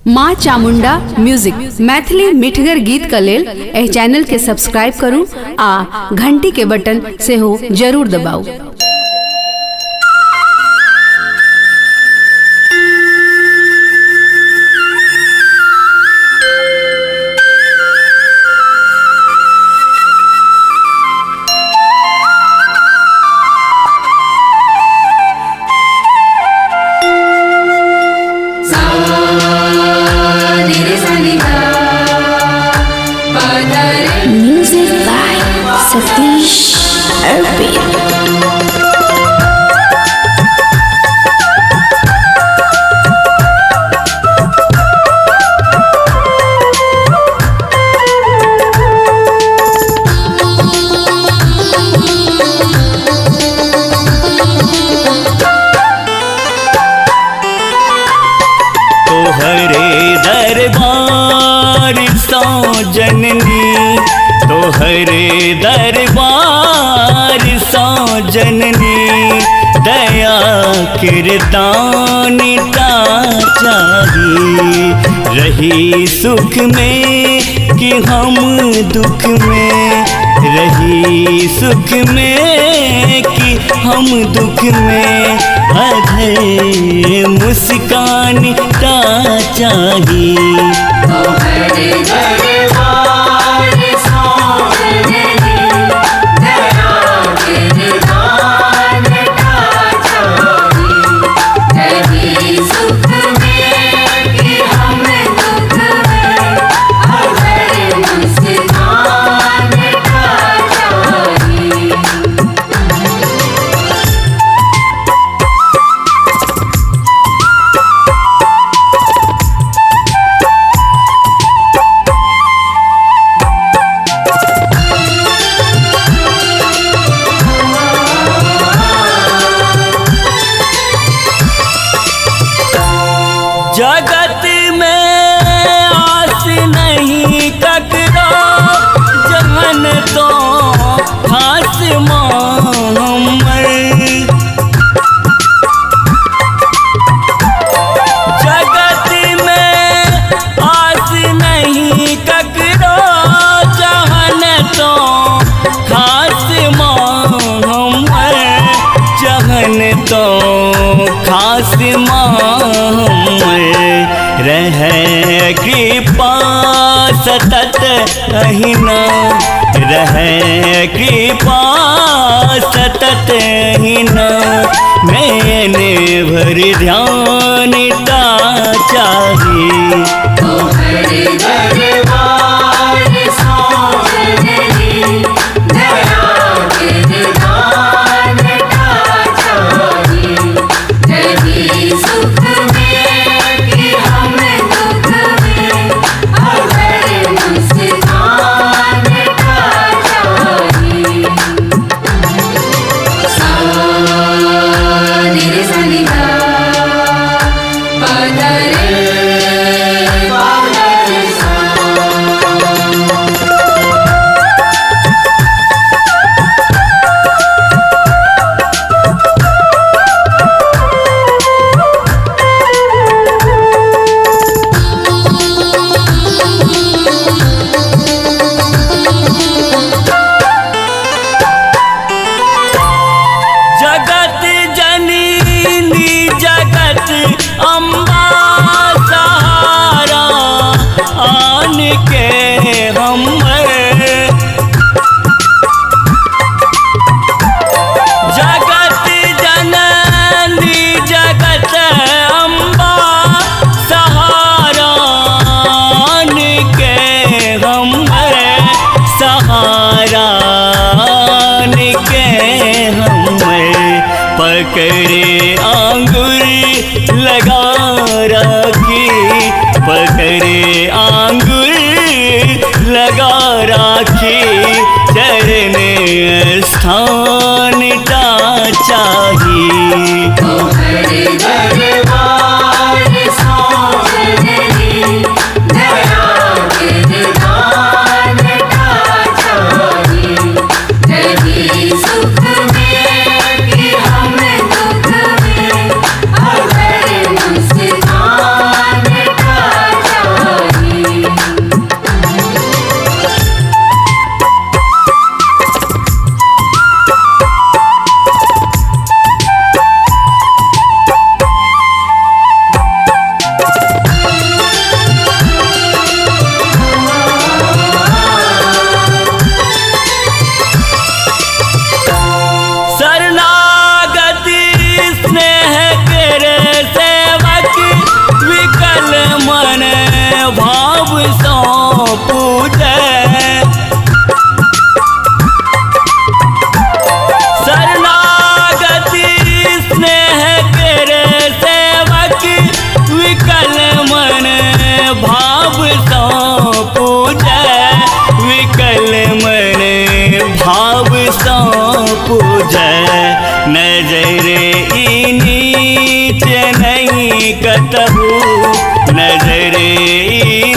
माँ चामुंडा म्यूजिक मैथिली मिठगर गीत का लेल एह चैनल के सब्सक्राइब करू आ घंटी के बटन से हो जरूर दबाऊ। Music by Shatish, Arpit. तोहरे दरबार सौ जननी, तोहरे दरबार सौ जननी, दया किरदानिता चाही। रही सुख में कि हम दुख में, रही सुख में कि हम दुख में, अधे मुस्कान ता चाही। तोहरे दरबार सौ जननी, दया किरदान ता चाही। रही सुख में कि हम दुख में, अधे मुस्कान ता चाही। जगत में आस नहीं ककरो, जहन तो खास हमर। जगत में आस नहीं ककरो, जहन तो खास हमर, जहन तो खास हमर। रहे कृपा सतत अहिना, रहे कृपा सतत अहिना, मैंने भर ध्यान ता चाही। तोहरे दरबार सौ जननी, दया किरदान ता चाही। रही सुख में कि हम दुख में, अधे मुस्कान ता चाही। सा नि रे सा नि धा, पा धा रे पा धा रे सा। जगत जननी जगत अम्बा, सहारा आन के हमर। जगत जननी जगत अम्बा, सहारा आन के हमर, सहारा आन के हमर। पकड़े आंगुर लगा राखी, पकड़े आंगुर लगा राखी, चरण स्थान ता चाही। तोहरे दरबार सौ जननी, दया किरदान ता चाही। रही सुख में कि हम दुख में, अधे मुस्कान ता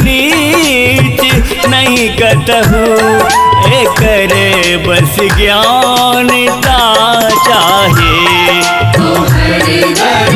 नीच नहीं कतहु, एकरे बस ज्ञानता चाहे। तो हर घर